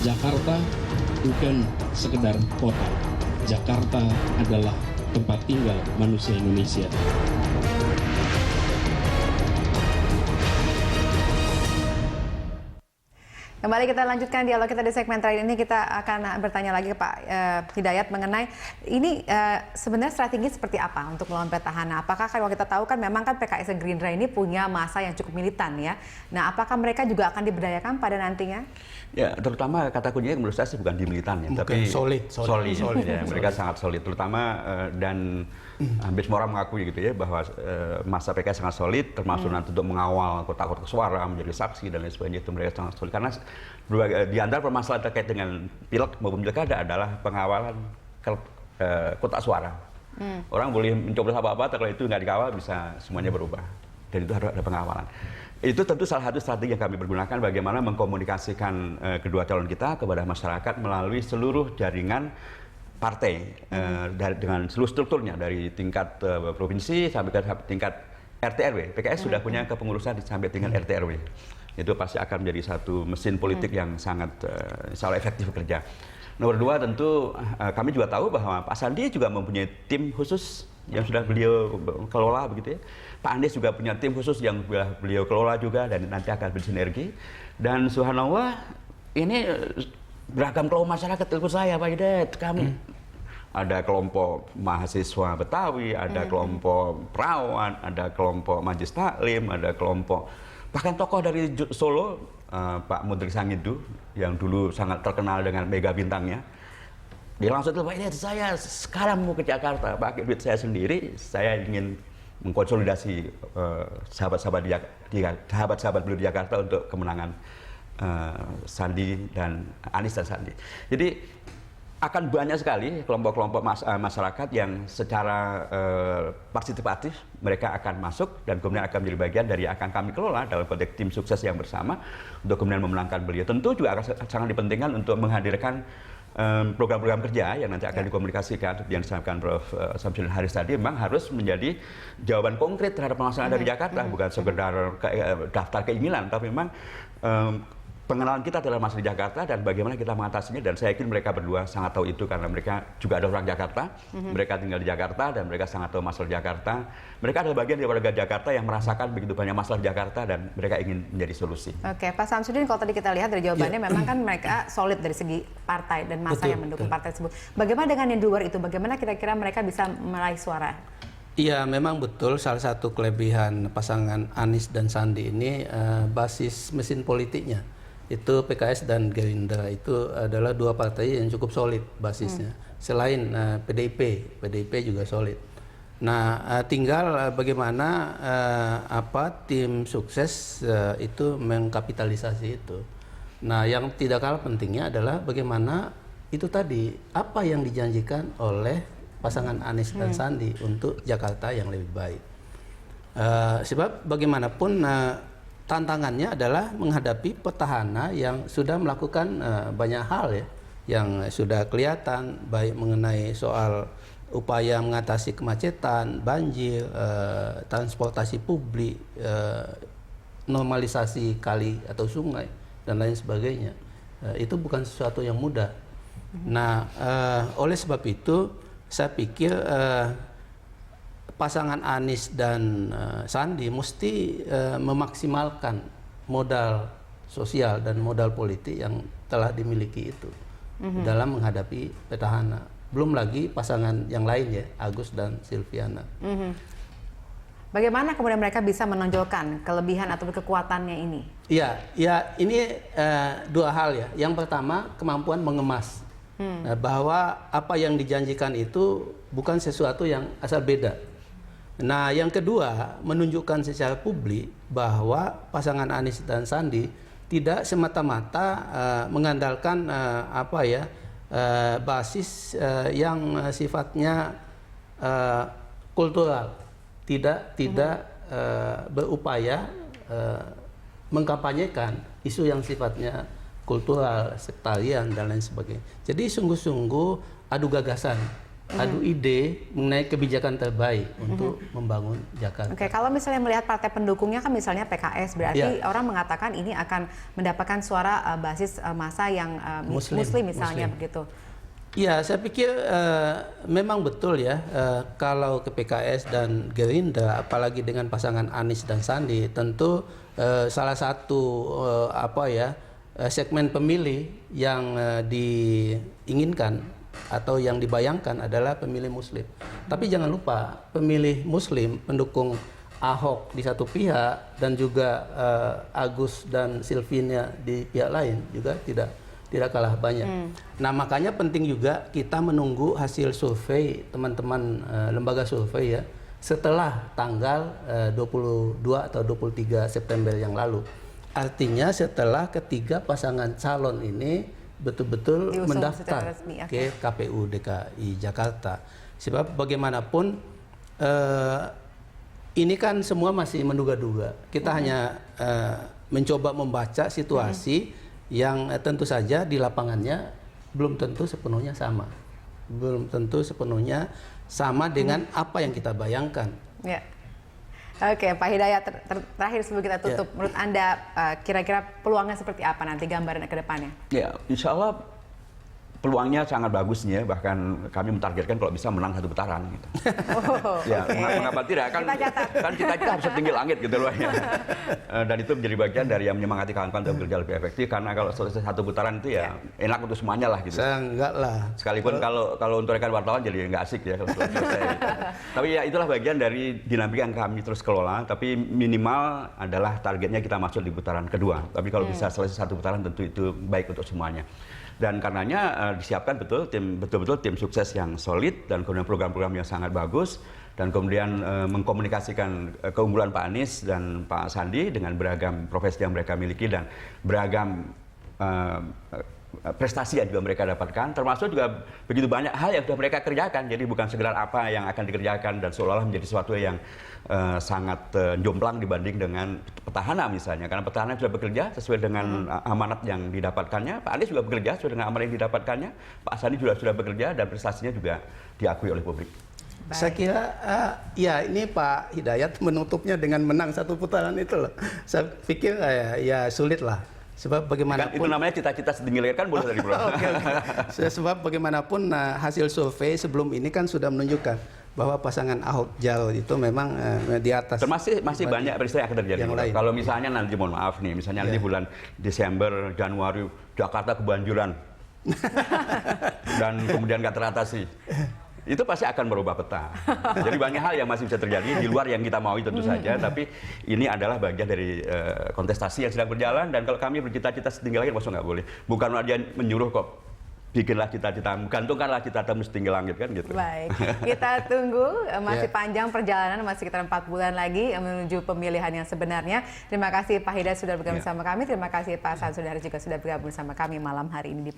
Jakarta bukan sekedar kota. Jakarta adalah tempat tinggal manusia Indonesia. Kembali kita lanjutkan dialog kita di segmen terakhir ini. Kita akan bertanya lagi ke Pak Hidayat mengenai ini sebenarnya strategi seperti apa untuk melawan petahana. Apakah kalau kita tahu kan memang kan PKS dan Gerindra ini punya massa yang cukup militan ya. Nah, apakah mereka juga akan diberdayakan pada nantinya? Ya, terutama kata kuncinya menurut saya sih bukan di militan ya, tapi solid ya. Mereka sangat solid, terutama dan hampir semua orang mengakui gitu ya bahwa massa PKS sangat solid, termasuk nanti untuk mengawal kota-kota suara, menjadi saksi dan lain sebagainya, itu mereka sangat solid. Karena di antara permasalahan terkait dengan pilek maupun pilkada adalah pengawalan kotak suara. Orang boleh mencoblos apa-apa, tapi kalau itu nggak dikawal bisa semuanya berubah. Dan itu harus ada pengawalan. Itu tentu salah satu strategi yang kami pergunakan bagaimana mengkomunikasikan kedua calon kita kepada masyarakat melalui seluruh jaringan partai dengan seluruh strukturnya dari tingkat provinsi sampai ke tingkat RT RW. PKS sudah punya kepengurusan sampai tingkat RT RW. Itu pasti akan menjadi satu mesin politik yang sangat sangat efektif bekerja. Nomor dua tentu kami juga tahu bahwa Pak Sandi juga mempunyai tim khusus yang sudah beliau kelola begitu ya. Pak Anies juga punya tim khusus yang beliau kelola juga dan nanti akan bersinergi. Dan subhanallah ini beragam kelompok masyarakat telepon saya Pak Hidayat. Kami ada kelompok mahasiswa Betawi, ada kelompok perawan, ada kelompok Majelis Taklim, ada kelompok bahkan tokoh dari Solo Pak Mudrik Sangidu yang dulu sangat terkenal dengan mega bintangnya. Dia langsung telepon, Pak Hidayat, saya sekarang mau ke Jakarta, pakai duit saya sendiri, saya ingin mengkonsolidasi sahabat-sahabat beliau di Jakarta untuk kemenangan Sandi dan Anies dan Sandi. Jadi akan banyak sekali kelompok-kelompok masyarakat yang secara partisipatif mereka akan masuk dan kemudian akan menjadi bagian dari akan kami kelola dalam konteks tim sukses yang bersama untuk kemudian memenangkan beliau. Tentu juga akan sangat dipentingkan untuk menghadirkan program-program kerja yang nanti akan dikomunikasikan seperti yang disampaikan Prof. Samsudin Haris tadi, memang harus menjadi jawaban konkret terhadap permasalahan dari Jakarta, bukan sekedar daftar keinginan, tapi memang pengenalan kita adalah masalah di Jakarta dan bagaimana kita mengatasinya. Dan saya yakin mereka berdua sangat tahu itu karena mereka juga ada orang Jakarta, mereka tinggal di Jakarta dan mereka sangat tahu masalah Jakarta. Mereka adalah bagian dari warga Jakarta yang merasakan begitu banyak masalah di Jakarta dan mereka ingin menjadi solusi. Oke, Pak Samsudin, kalau tadi kita lihat dari jawabannya memang kan mereka solid dari segi partai dan massa yang mendukung partai tersebut. Bagaimana dengan yang di luar itu? Bagaimana kira-kira mereka bisa meraih suara? Iya, memang betul salah satu kelebihan pasangan Anies dan Sandi ini basis mesin politiknya. Itu PKS dan Gerindra itu adalah dua partai yang cukup solid basisnya. Selain PDIP juga solid. Nah, tinggal bagaimana tim sukses itu mengkapitalisasi itu. Nah, yang tidak kalah pentingnya adalah bagaimana itu tadi apa yang dijanjikan oleh pasangan Anies dan Sandi untuk Jakarta yang lebih baik. Sebab bagaimanapun tantangannya adalah menghadapi petahana yang sudah melakukan banyak hal ya, yang sudah kelihatan baik mengenai soal upaya mengatasi kemacetan, banjir, transportasi publik, normalisasi kali atau sungai dan lain sebagainya. Itu bukan sesuatu yang mudah. Nah, oleh sebab itu saya pikir pasangan Anies dan Sandi mesti memaksimalkan modal sosial dan modal politik yang telah dimiliki itu dalam menghadapi petahana. Belum lagi pasangan yang lain ya, Agus dan Silviana. Bagaimana kemudian mereka bisa menonjolkan kelebihan atau kekuatannya ini? Ya ini dua hal ya. Yang pertama, kemampuan mengemas. Bahwa apa yang dijanjikan itu bukan sesuatu yang asal beda. Nah, yang kedua, menunjukkan secara publik bahwa pasangan Anies dan Sandi tidak semata-mata mengandalkan basis yang sifatnya kultural, tidak berupaya mengkampanyekan isu yang sifatnya kultural, sektarian dan lain sebagainya. Jadi sungguh-sungguh adu gagasan adu ide mengenai kebijakan terbaik untuk membangun Jakarta. Oke, kalau misalnya melihat partai pendukungnya kan misalnya PKS, berarti orang mengatakan ini akan mendapatkan suara basis massa yang Muslim misalnya begitu. Ya, saya pikir memang betul ya, kalau ke PKS dan Gerindra, apalagi dengan pasangan Anies dan Sandi, tentu salah satu segmen pemilih yang diinginkan atau yang dibayangkan adalah pemilih Muslim. Tapi jangan lupa, pemilih Muslim pendukung Ahok di satu pihak dan juga Agus dan Silviana di pihak lain juga tidak kalah banyak. Nah, makanya penting juga kita menunggu hasil survei teman-teman lembaga survei ya setelah tanggal 22 atau 23 September yang lalu. Artinya setelah ketiga pasangan calon ini betul-betul mendaftar ke KPU DKI Jakarta. Sebab bagaimanapun ini kan semua masih menduga-duga. Kita hanya mencoba membaca situasi yang tentu saja di lapangannya belum tentu sepenuhnya sama. Belum tentu sepenuhnya sama dengan apa yang kita bayangkan. Ya. Oke, Pak Hidayat, terakhir sebelum kita tutup, menurut Anda kira-kira peluangnya seperti apa nanti gambaran ke depannya? Ya, insya Allah peluangnya sangat bagus nih ya, bahkan kami mentargetkan kalau bisa menang satu putaran gitu. Ya, mengapa tidak? Kan kita harus setinggi langit gitu loh ya. Dan itu menjadi bagian dari yang menyemangati kawan-kawan untuk bekerja lebih efektif, karena kalau selesai satu putaran itu ya enak untuk semuanya lah gitu. Saya enggak lah. Sekalipun kalau untuk rekan wartawan jadi nggak asik ya kalau selesai. Gitu. Tapi ya itulah bagian dari dinamika yang kami terus kelola, tapi minimal adalah targetnya kita masuk di putaran kedua. Tapi kalau bisa selesai satu putaran tentu itu baik untuk semuanya. Dan karenanya disiapkan betul-betul tim sukses yang solid dan kemudian program-program yang sangat bagus dan kemudian mengkomunikasikan keunggulan Pak Anies dan Pak Sandi dengan beragam profesi yang mereka miliki dan beragam prestasi yang juga mereka dapatkan, termasuk juga begitu banyak hal yang sudah mereka kerjakan. Jadi bukan sekedar apa yang akan dikerjakan dan seolah-olah menjadi sesuatu yang sangat jomplang dibanding dengan petahana misalnya. Karena petahana sudah bekerja sesuai dengan amanat yang didapatkannya, Pak Anies juga bekerja sesuai dengan amanat yang didapatkannya, Pak Sandi sudah bekerja dan prestasinya juga diakui oleh publik. Baik. Saya kira ya ini Pak Hidayat menutupnya dengan menang satu putaran itu loh. Saya pikir ya sulit lah. Sebab bagaimanapun itu namanya cita-cita setinggi langit kan boleh dari Bro. Sebab bagaimanapun hasil survei sebelum ini kan sudah menunjukkan bahwa pasangan Ahok Jarot itu memang di atas. Masih banyak peristiwa yang akan terjadi. Kalau misalnya nanti mohon maaf nih, misalnya nanti bulan Desember, Januari Jakarta kebanjiran dan kemudian nggak teratasi. Itu pasti akan berubah peta. Jadi banyak hal yang masih bisa terjadi di luar yang kita mau tentu saja, tapi ini adalah bagian dari kontestasi yang sedang berjalan dan kalau kami bercita-cita setinggi langit maksudnya nggak boleh. Bukan dia menyuruh kok bikinlah cita-cita, gantungkanlah cita-cita setinggi langit kan gitu. Baik, kita tunggu masih panjang perjalanan, masih sekitar 4 bulan lagi menuju pemilihan yang sebenarnya. Terima kasih Pak Hidayat sudah bergabung bersama kami, terima kasih Pak Saud Sudari juga sudah bergabung bersama kami malam hari ini di